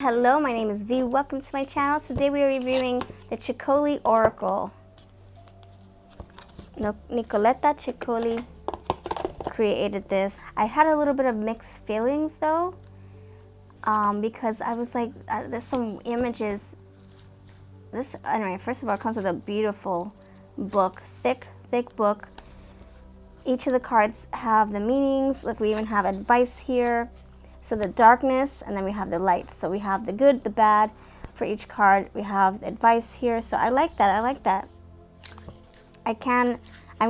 Hello, my name is V. Welcome to my channel. Today we are reviewing the Ceccoli Oracle. Nicoletta Ceccoli created this. I had a little bit of mixed feelings though, because I was like, there's some images. Anyway, first of all, it comes with a beautiful book, thick book. Each of the cards have the meanings. Look, we even have advice here. So the darkness, and then we have the light. So we have the good, the bad for each card. We have advice here. So I like that. I'm going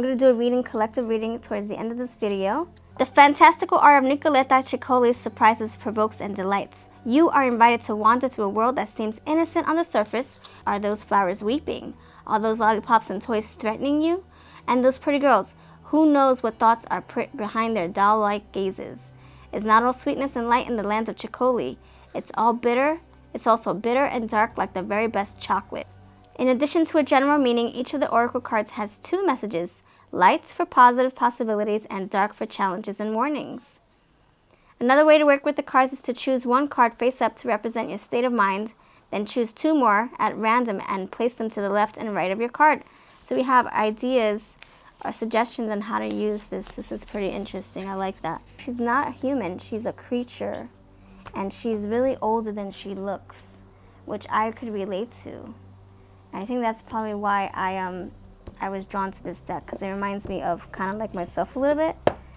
to do a reading, collective reading towards the end of this video. The fantastical art of Nicoletta Ceccoli surprises, provokes, and delights. You are invited to wander through a world that seems innocent on the surface. Are those flowers weeping? Are those lollipops and toys threatening you? And those pretty girls, who knows what thoughts are behind their doll-like gazes? Is not all sweetness and light in the land of Ceccoli. It's all bitter. It's also bitter and dark like the very best chocolate. In addition to a general meaning, each of the oracle cards has two messages: lights for positive possibilities and dark for challenges and warnings. Another way to work with the cards is to choose one card face up to represent your state of mind, then choose two more at random and place them to the left and right of your card. So we have ideas or suggestions on how to use this. This is pretty interesting. I like that. She's not human. She's a creature. And she's really older than she looks, which I could relate to. And I think that's probably why I was drawn to this deck, because it reminds me of kind of like myself a little bit,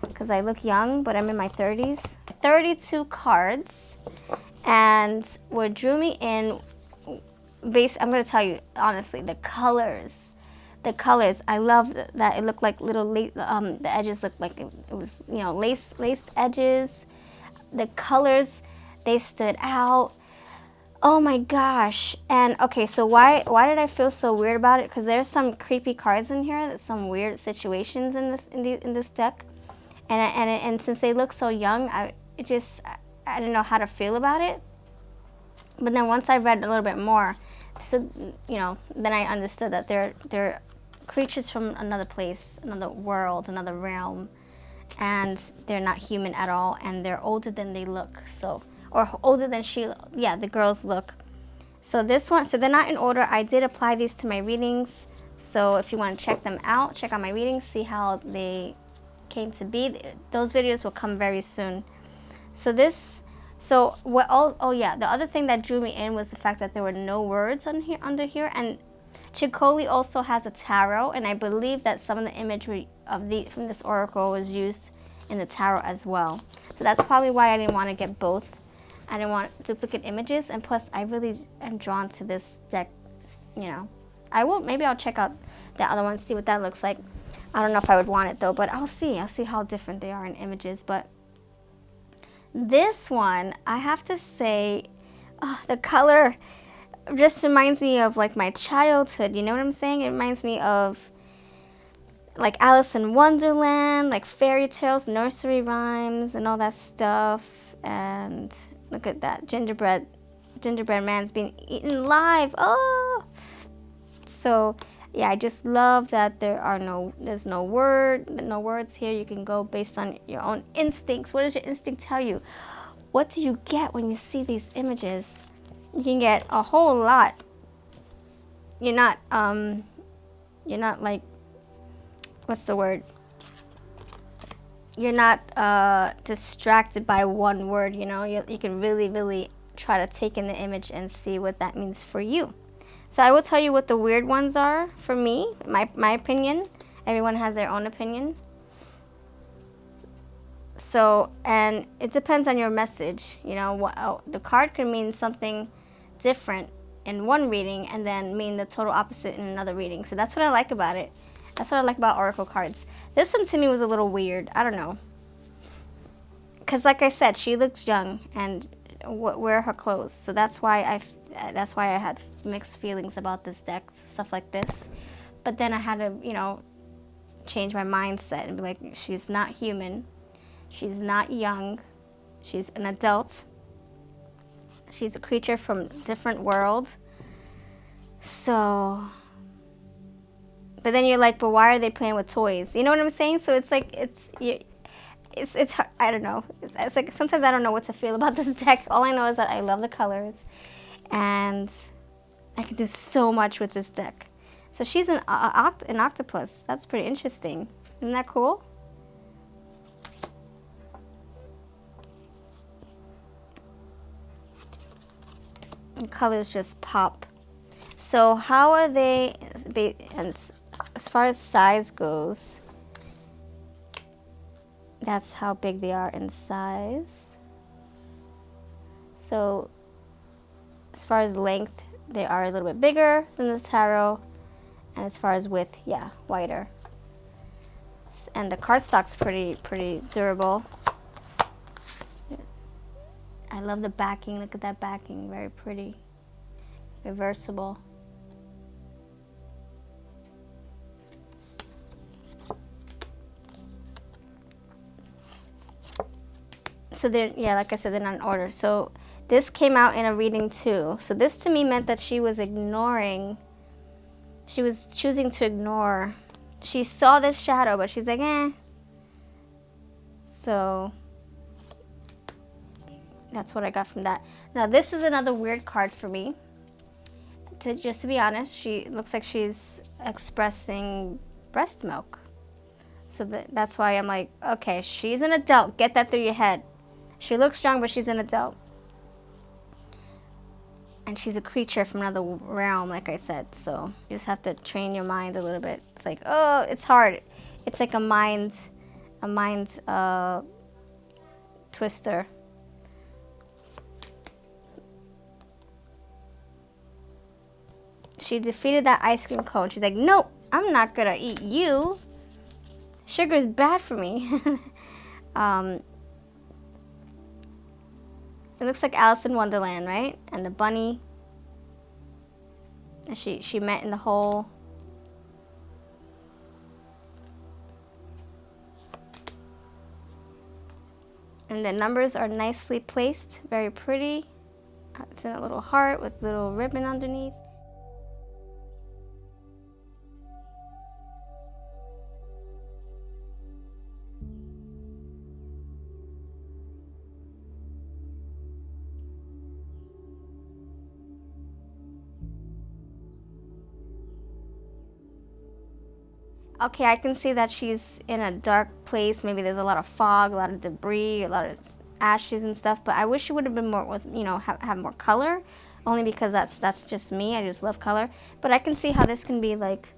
because I look young, but I'm in my 30s. 32 cards. And what drew me in, I'm going to tell you honestly, the colors. The colors, I love that it looked like little, the edges looked like it was, laced edges. The colors, they stood out. Oh my gosh. And okay, so why did I feel so weird about it? Because there's some creepy cards in here, some weird situations in this deck. And since they look so young, I didn't know how to feel about it. But then once I read a little bit more, so then I understood that they're creatures from another place, another world, another realm, and they're not human at all, and they're older than they look, or older than the girls look. So they're not in order. I did apply these to my readings, so if you want to check them out, check out my readings, see how they came to be. Those videos will come very soon. The other thing that drew me in was the fact that there were no words under here, and Ceccoli also has a tarot, and I believe that some of the imagery from this oracle was used in the tarot as well. So that's probably why I didn't want to get both. I didn't want duplicate images, and plus I really am drawn to this deck. Maybe I'll check out the other one, see what that looks like. I don't know if I would want it though, but I'll see how different they are in images. But this one, I have to say, the color just reminds me of like my childhood. You know what I'm saying? It reminds me of like Alice in Wonderland, like fairy tales, nursery rhymes, and all that stuff. And look at that gingerbread man's being eaten live. Oh, so yeah, I just love that there's no words here. You can go based on your own instincts. What does your instinct tell you? What do you get when you see these images? You can get a whole lot. You're not like, what's the word? You're not distracted by one word, You can really try to take in the image and see what that means for you. So I will tell you what the weird ones are for me, my opinion. Everyone has their own opinion. So, and it depends on your message. The card can mean something different in one reading and then mean the total opposite in another reading. So that's what I like about it. That's what I like about oracle cards. This one to me was a little weird. I don't know. Because like I said, she looks young, and where are her clothes? So that's why I had mixed feelings about this deck, stuff like this. But then I had to, change my mindset and be like, she's not human. She's not young. She's an adult. She's a creature from a different world. So, but then you're like, but why are they playing with toys? You know what I'm saying? So it's like, it's hard. I don't know. It's like sometimes I don't know what to feel about this deck. All I know is that I love the colors, and I can do so much with this deck. So she's an octopus. That's pretty interesting. Isn't that cool? The colors just pop. So how are they, as far as size goes, that's how big they are in size. So as far as length, they are a little bit bigger than the tarot. And as far as width, yeah, wider. And the cardstock's pretty durable. I love the backing. Look at that backing, very pretty. Reversible. So they're, yeah, like I said, they're not in order. So this came out in a reading too. So this to me meant that she was ignoring, she was choosing to ignore. She saw the shadow, but she's like, eh. So that's what I got from that. Now this is another weird card for me. Just to be honest, she looks like she's expressing breast milk. So that's why I'm like, okay, she's an adult. Get that through your head. She looks strong, but she's an adult. And she's a creature from another realm, like I said. So you just have to train your mind a little bit. It's like, oh, it's hard. It's like a mind twister. She defeated that ice cream cone. She's like, nope, I'm not gonna eat you. Sugar is bad for me. It looks like Alice in Wonderland, right? And the bunny. And she met in the hole. And the numbers are nicely placed, very pretty. It's in a little heart with little ribbon underneath. Okay, I can see that she's in a dark place. Maybe there's a lot of fog, a lot of debris, a lot of ashes and stuff. But I wish she would have been more with, you know, have more color. Only because that's just me. I just love color. But I can see how this can be like.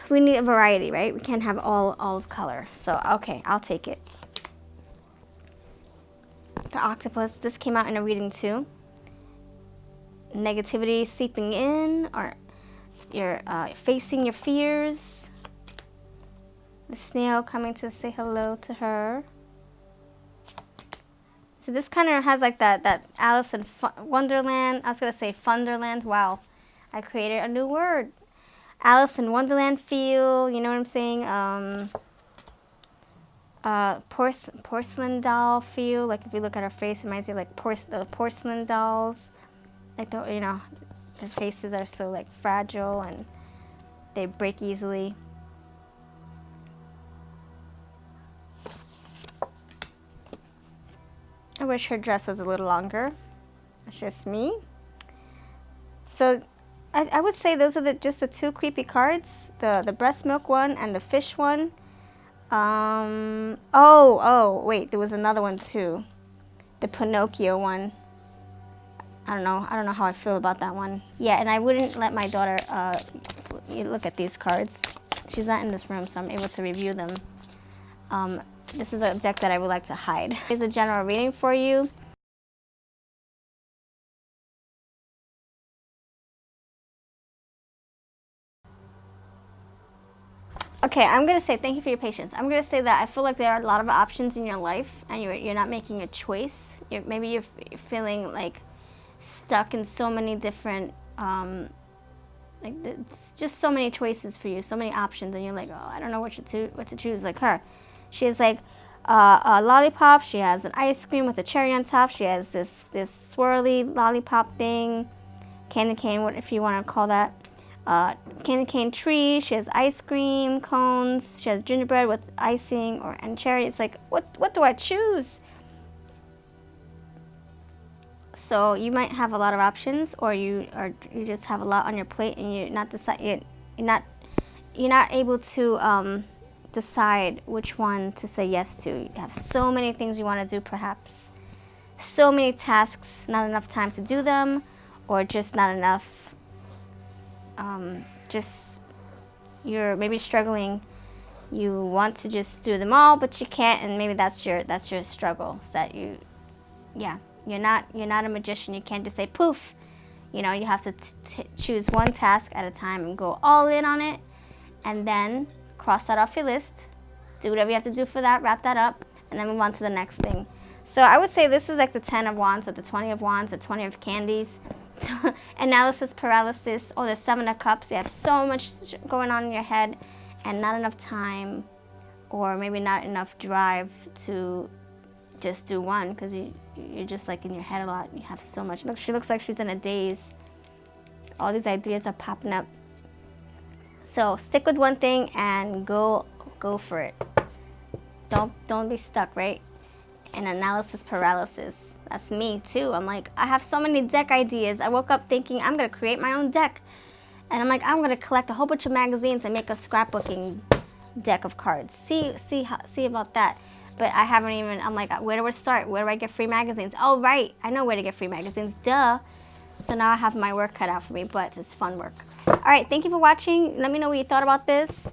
We need a variety, right? We can't have all of color. So okay, I'll take it. The octopus. This came out in a reading too. Negativity seeping in, or you're facing your fears. The snail coming to say hello to her. So this kind of has like that Alice in Wonderland. I was gonna say Funderland. Wow, I created a new word. Alice in Wonderland feel. You know what I'm saying? Porcelain doll feel. Like if you look at her face, it reminds you of like the porcelain dolls. Like the, you know, their faces are so like fragile and they break easily. I wish her dress was a little longer. That's just me. So I would say those are just the two creepy cards. The breast milk one and the fish one. Oh, wait, there was another one too. The Pinocchio one. I don't know how I feel about that one. Yeah, and I wouldn't let my daughter look at these cards. She's not in this room, so I'm able to review them. This is a deck that I would like to hide. Here's a general reading for you. Okay, I'm going to say thank you for your patience. I'm going to say that I feel like there are a lot of options in your life, and you're not making a choice. Maybe you're feeling like stuck in so many different, like it's just so many choices for you, so many options, and you're like, oh, I don't know what to choose. Like her, she has like a lollipop. She has an ice cream with a cherry on top. She has this swirly lollipop thing, candy cane, what if you want to call that. candy cane tree. She has ice cream cones. She has gingerbread with icing and cherry. It's like, what do I choose? So you might have a lot of options, or you just have a lot on your plate, and you're not able to decide which one to say yes to. You have so many things you want to do, perhaps so many tasks, not enough time to do them, or just not enough. Just you're maybe struggling. You want to just do them all, but you can't, and maybe that's your struggle. Is that you're not a magician. You can't just say poof. You know, you have to choose one task at a time and go all in on it, and then cross that off your list. Do whatever you have to do for that, wrap that up, and then move on to the next thing. So I would say this is like the 10 of wands, or the 20 of wands, or 20 of candies. Analysis paralysis, or the 7 of cups. You have so much going on in your head and not enough time, or maybe not enough drive to just do one, because you're just like in your head a lot. You have so much. Look, she looks like she's in a daze. All these ideas are popping up. So stick with one thing and go for it. Don't be stuck, right? And analysis paralysis. That's me too. I'm like, I have so many deck ideas. I woke up thinking I'm gonna create my own deck, and I'm like, I'm gonna collect a whole bunch of magazines and make a scrapbooking deck of cards. See about that. But I haven't even. I'm like, where do I start? Where do I get free magazines? Oh right, I know where to get free magazines. Duh. So now I have my work cut out for me, but it's fun work. All right, thank you for watching. Let me know what you thought about this.